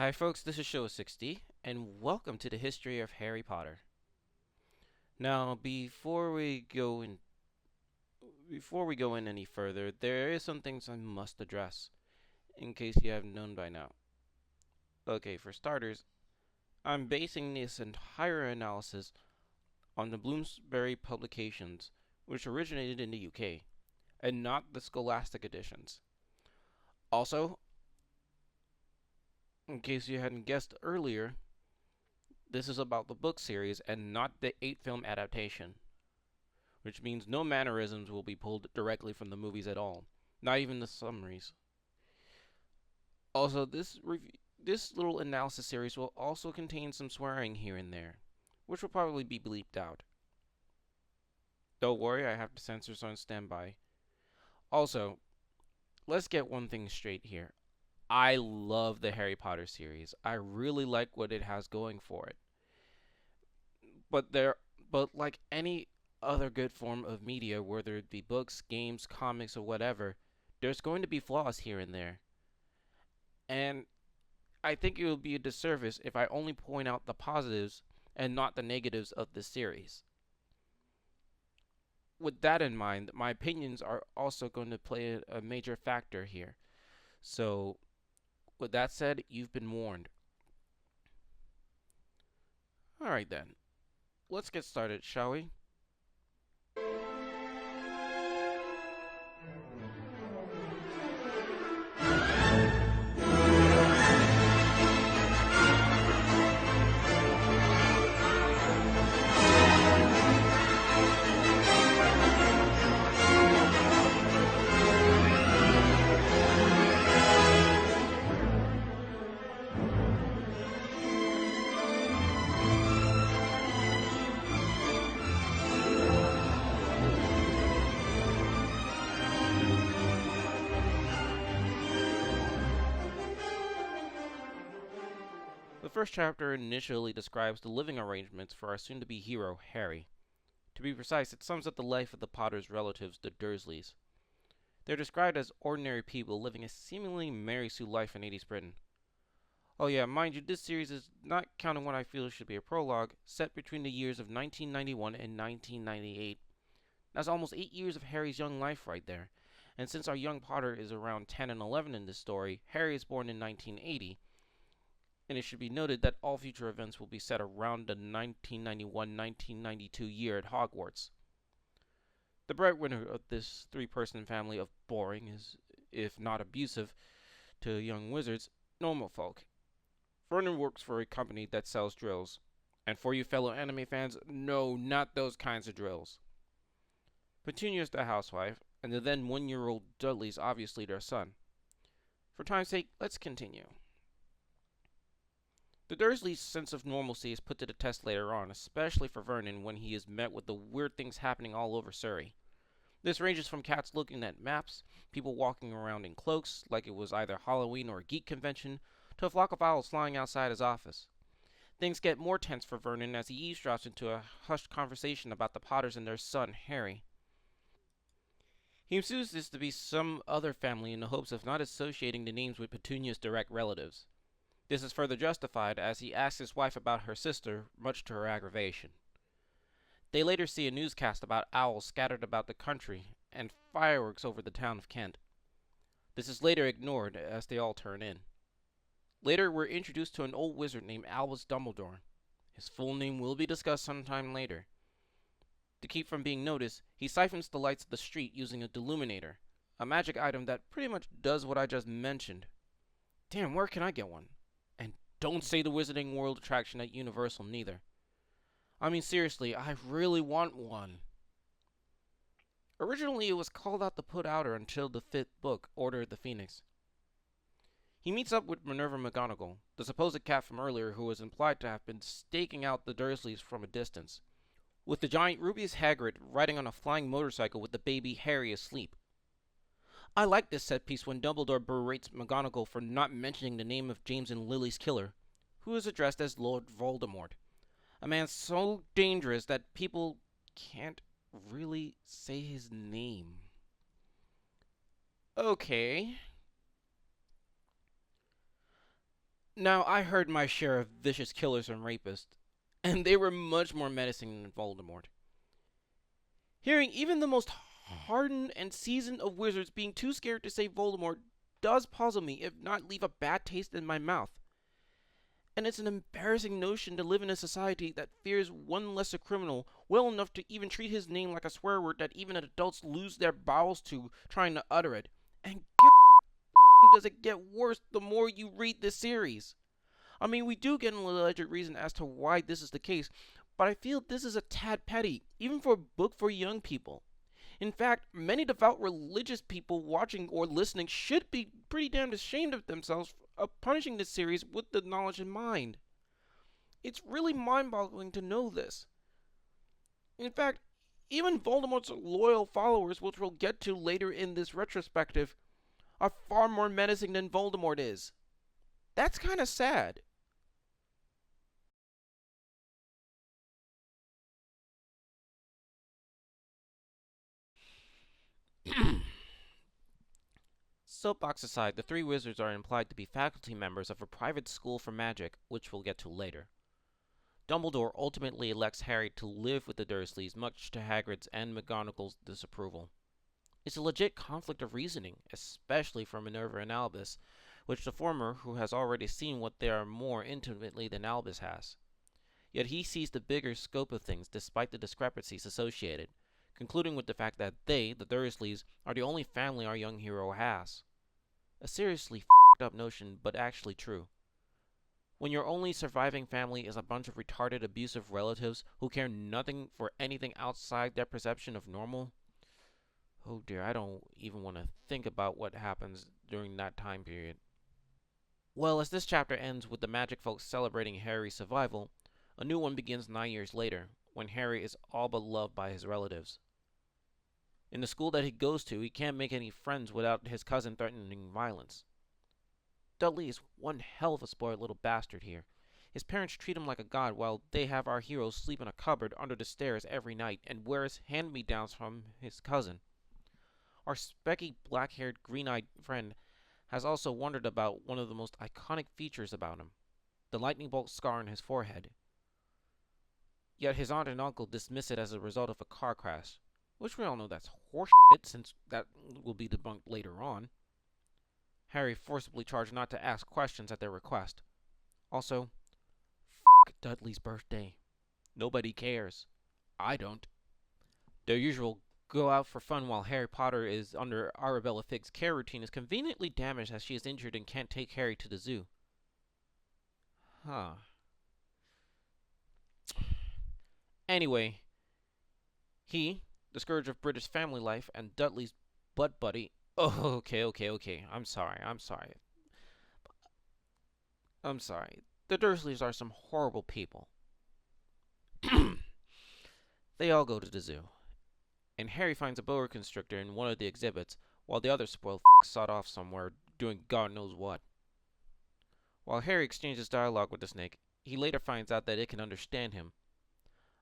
Hi folks, this is Showa 60 and welcome to the history of Harry Potter. Now, before we go in any further, there is some things I must address in case you haven't known by now. Okay, for starters, I'm basing this entire analysis on the Bloomsbury publications, which originated in the UK, and not the Scholastic editions. Also, in case you hadn't guessed earlier, this is about the book series and not the 8-film adaptation, which means no mannerisms will be pulled directly from the movies at all, not even the summaries. Also, this little analysis series will also contain some swearing here and there, which will probably be bleeped out. Don't worry, I have the censors on standby. Also, let's get one thing straight here. I love the Harry Potter series. I really like what it has going for it. But like any other good form of media, whether it be books, games, comics, or whatever, there's going to be flaws here and there. And I think it would be a disservice if I only point out the positives and not the negatives of the series. With that in mind, my opinions are also going to play a major factor here. So, with that said, you've been warned. Alright then, let's get started, shall we? The first chapter initially describes the living arrangements for our soon-to-be hero, Harry. To be precise, it sums up the life of the Potter's relatives, the Dursleys. They're described as ordinary people living a seemingly Mary Sue life in 80s Britain. Oh yeah, mind you, this series is not counting what I feel should be a prologue, set between the years of 1991 and 1998. That's almost 8 years of Harry's young life right there. And since our young Potter is around 10 and 11 in this story, Harry is born in 1980, and it should be noted that all future events will be set around the 1991-1992 year at Hogwarts. The breadwinner of this three-person family of boring, is, if not abusive, to young wizards, normal folk. Vernon works for a company that sells drills. And for you fellow anime fans, no, not those kinds of drills. Petunia is the housewife, and the then 1-year-old Dudley is obviously their son. For time's sake, let's continue. The Dursleys' sense of normalcy is put to the test later on, especially for Vernon when he is met with the weird things happening all over Surrey. This ranges from cats looking at maps, people walking around in cloaks like it was either Halloween or a geek convention, to a flock of owls flying outside his office. Things get more tense for Vernon as he eavesdrops into a hushed conversation about the Potters and their son, Harry. He assumes this to be some other family in the hopes of not associating the names with Petunia's direct relatives. This is further justified as he asks his wife about her sister, much to her aggravation. They later see a newscast about owls scattered about the country and fireworks over the town of Kent. This is later ignored as they all turn in. Later, we're introduced to an old wizard named Albus Dumbledore. His full name will be discussed sometime later. To keep from being noticed, he siphons the lights of the street using a deluminator, a magic item that pretty much does what I just mentioned. Damn, where can I get one? And don't say the Wizarding World attraction at Universal neither. I mean seriously, I really want one. Originally it was called out to put outer until the 5th book, Order of the Phoenix. He meets up with Minerva McGonagall, the supposed cat from earlier who was implied to have been staking out the Dursleys from a distance, with the giant Rubeus Hagrid riding on a flying motorcycle with the baby Harry asleep. I like this set piece when Dumbledore berates McGonagall for not mentioning the name of James and Lily's killer, who is addressed as Lord Voldemort, a man so dangerous that people can't really say his name. Okay. Now, I heard my share of vicious killers and rapists, and they were much more menacing than Voldemort. Hearing even the most hardened and seasoned of wizards being too scared to say Voldemort does puzzle me, if not leave a bad taste in my mouth. And it's an embarrassing notion to live in a society that fears one lesser criminal well enough to even treat his name like a swear word that even adults lose their bowels to trying to utter it. And does it get worse the more you read this series. I mean, we do get an alleged reason as to why this is the case, but I feel this is a tad petty, even for a book for young people. In fact, many devout religious people watching or listening should be pretty damned ashamed of themselves of punishing this series with the knowledge in mind. It's really mind boggling to know this. In fact, even Voldemort's loyal followers, which we'll get to later in this retrospective, are far more menacing than Voldemort is. That's kind of sad. Soapbox aside, the three wizards are implied to be faculty members of a private school for magic, which we'll get to later. Dumbledore ultimately elects Harry to live with the Dursleys, much to Hagrid's and McGonagall's disapproval. It's a legit conflict of reasoning, especially for Minerva and Albus, which the former, who has already seen what they are more intimately than Albus has. Yet he sees the bigger scope of things despite the discrepancies associated, concluding with the fact that they, the Dursleys, are the only family our young hero has. A seriously f***ed up notion, but actually true. When your only surviving family is a bunch of retarded abusive relatives who care nothing for anything outside their perception of normal, oh dear, I don't even want to think about what happens during that time period. Well, as this chapter ends with the magic folks celebrating Harry's survival, a new one begins 9 years later, when Harry is all but loved by his relatives. In the school that he goes to, he can't make any friends without his cousin threatening violence. Dudley is one hell of a spoiled little bastard here. His parents treat him like a god while they have our hero sleep in a cupboard under the stairs every night and wears hand-me-downs from his cousin. Our specky, black-haired, green-eyed friend has also wondered about one of the most iconic features about him, the lightning bolt scar on his forehead. Yet his aunt and uncle dismiss it as a result of a car crash, which we all know that's horseshit since that will be debunked later on. Harry forcibly charged not to ask questions at their request. Also, Dudley's birthday. Nobody cares. I don't. Their usual go out for fun while Harry Potter is under Arabella Figg's care routine is conveniently damaged as she is injured and can't take Harry to the zoo. Huh. Anyway, he, the scourge of British family life, and Dudley's butt buddy. Oh, okay. I'm sorry. The Dursleys are some horrible people. They all go to the zoo, and Harry finds a boa constrictor in one of the exhibits, while the other spoiled sawed off somewhere doing God knows what. While Harry exchanges dialogue with the snake, he later finds out that it can understand him.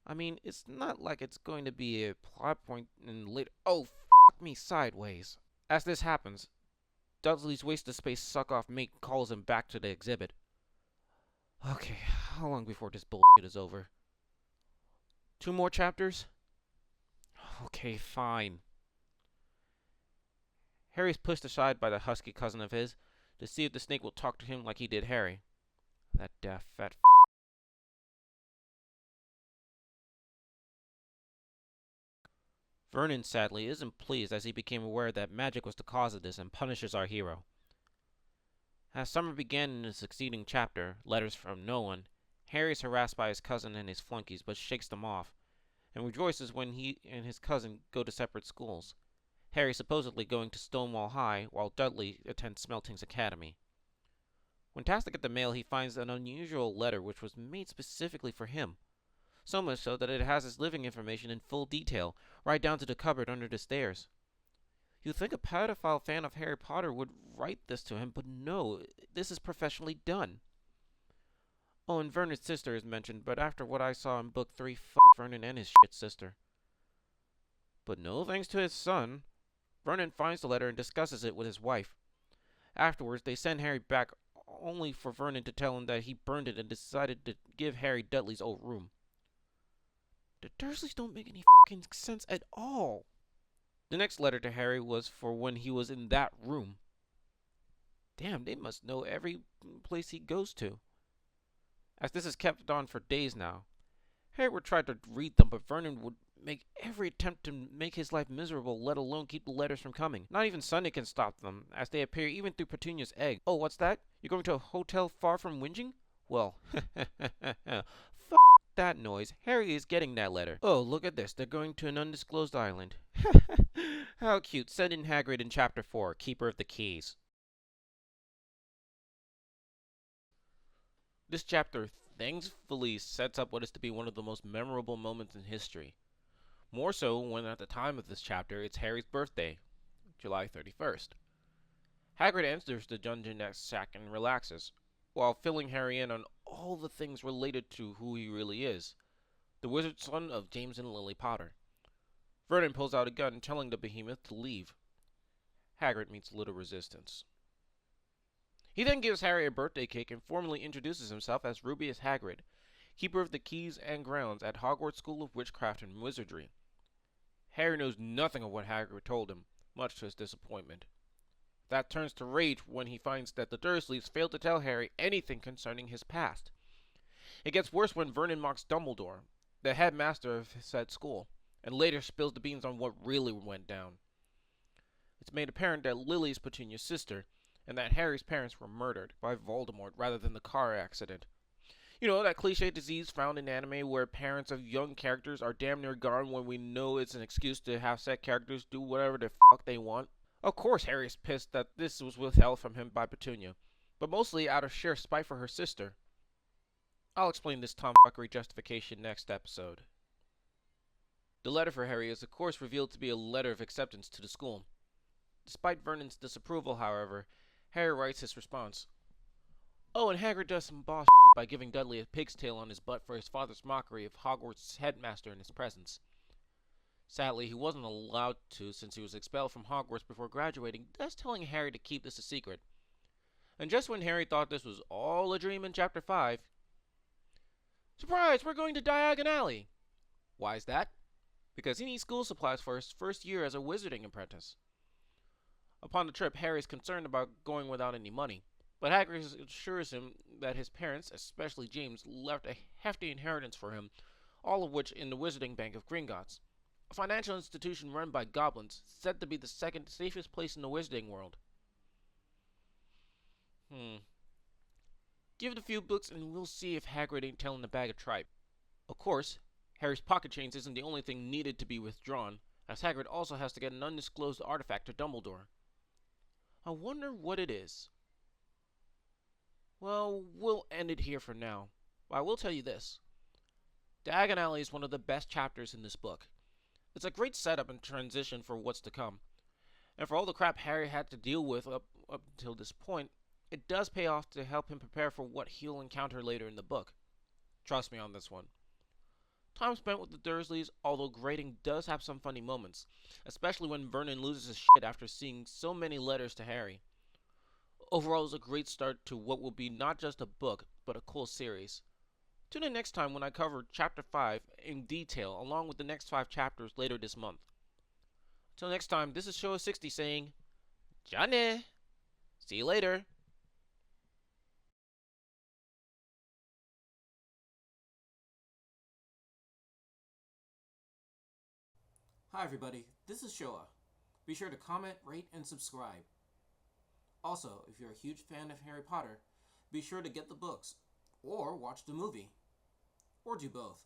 I mean, it's not like it's going to be a plot point in later. Oh, me sideways. As this happens, Dudley's wasted space suck off mate calls him back to the exhibit. Okay, how long before this bullshit is over? 2 more chapters? Okay, fine. Harry's pushed aside by the husky cousin of his to see if the snake will talk to him like he did Harry. That daft fat Vernon, sadly, isn't pleased as he became aware that magic was the cause of this and punishes our hero. As summer began in the succeeding chapter, Letters from No One, Harry is harassed by his cousin and his flunkies but shakes them off, and rejoices when he and his cousin go to separate schools. Harry supposedly going to Stonewall High, while Dudley attends Smelting's Academy. When tasked to get the mail, he finds an unusual letter which was made specifically for him. So much so that it has his living information in full detail, right down to the cupboard under the stairs. You'd think a pedophile fan of Harry Potter would write this to him, but no, this is professionally done. Oh, and Vernon's sister is mentioned, but after what I saw in book 3, fuck Vernon and his shit sister. But no thanks to his son, Vernon finds the letter and discusses it with his wife. Afterwards, they send Harry back only for Vernon to tell him that he burned it and decided to give Harry Dudley's old room. The Dursleys don't make any fucking sense at all. The next letter to Harry was for when he was in that room. Damn, they must know every place he goes to. As this has kept on for days now, Harry would try to read them, but Vernon would make every attempt to make his life miserable, let alone keep the letters from coming. Not even Sunday can stop them, as they appear even through Petunia's egg. Oh, what's that? You're going to a hotel far from Whinging? Well, f*** that noise. Harry is getting that letter. Oh, look at this. They're going to an undisclosed island. How cute. Send in Hagrid in Chapter 4, Keeper of the Keys. This chapter thankfully sets up what is to be one of the most memorable moments in history. More so when at the time of this chapter it's Harry's birthday, July 31st. Hagrid enters the dungeon shack and relaxes, while filling Harry in on all the things related to who he really is, the wizard's son of James and Lily Potter. Vernon pulls out a gun, telling the behemoth to leave. Hagrid meets little resistance. He then gives Harry a birthday cake and formally introduces himself as Rubeus Hagrid, keeper of the keys and grounds at Hogwarts School of Witchcraft and Wizardry. Harry knows nothing of what Hagrid told him, much to his disappointment. That turns to rage when he finds that the Dursleys failed to tell Harry anything concerning his past. It gets worse when Vernon mocks Dumbledore, the headmaster of said school, and later spills the beans on what really went down. It's made apparent that Lily is Petunia's sister, and that Harry's parents were murdered by Voldemort rather than the car accident. You know, that cliche disease found in anime where parents of young characters are damn near gone when we know it's an excuse to have said characters do whatever the fuck they want. Of course Harry's pissed that this was withheld from him by Petunia, but mostly out of sheer spite for her sister. I'll explain this tomfuckery justification next episode. The letter for Harry is of course revealed to be a letter of acceptance to the school. Despite Vernon's disapproval, however, Harry writes his response. Oh, and Hagrid does some boss shit by giving Dudley a pig's tail on his butt for his father's mockery of Hogwarts' headmaster in his presence. Sadly, he wasn't allowed to since he was expelled from Hogwarts before graduating, thus telling Harry to keep this a secret. And just when Harry thought this was all a dream in Chapter 5... Surprise! We're going to Diagon Alley! Why is that? Because he needs school supplies for his first year as a wizarding apprentice. Upon the trip, Harry is concerned about going without any money, but Hagrid assures him that his parents, especially James, left a hefty inheritance for him, all of which in the Wizarding Bank of Gringotts, a financial institution run by goblins, said to be the second safest place in the wizarding world. Give it a few books and we'll see if Hagrid ain't telling a bag of tripe. Of course, Harry's pocket chains isn't the only thing needed to be withdrawn, as Hagrid also has to get an undisclosed artifact to Dumbledore. I wonder what it is. Well, we'll end it here for now. But I will tell you this. Diagon Alley is one of the best chapters in this book. It's a great setup and transition for what's to come. And for all the crap Harry had to deal with up until this point, it does pay off to help him prepare for what he'll encounter later in the book. Trust me on this one. Time spent with the Dursleys, although grating, does have some funny moments, especially when Vernon loses his shit after seeing so many letters to Harry. Overall, it's a great start to what will be not just a book, but a cool series. Tune in next time when I cover Chapter 5 in detail, along with the next 5 chapters later this month. Until next time, this is Showa 60 saying, Johnny! See you later! Hi everybody, this is Showa. Be sure to comment, rate, and subscribe. Also, if you're a huge fan of Harry Potter, be sure to get the books, or watch the movie, or do both.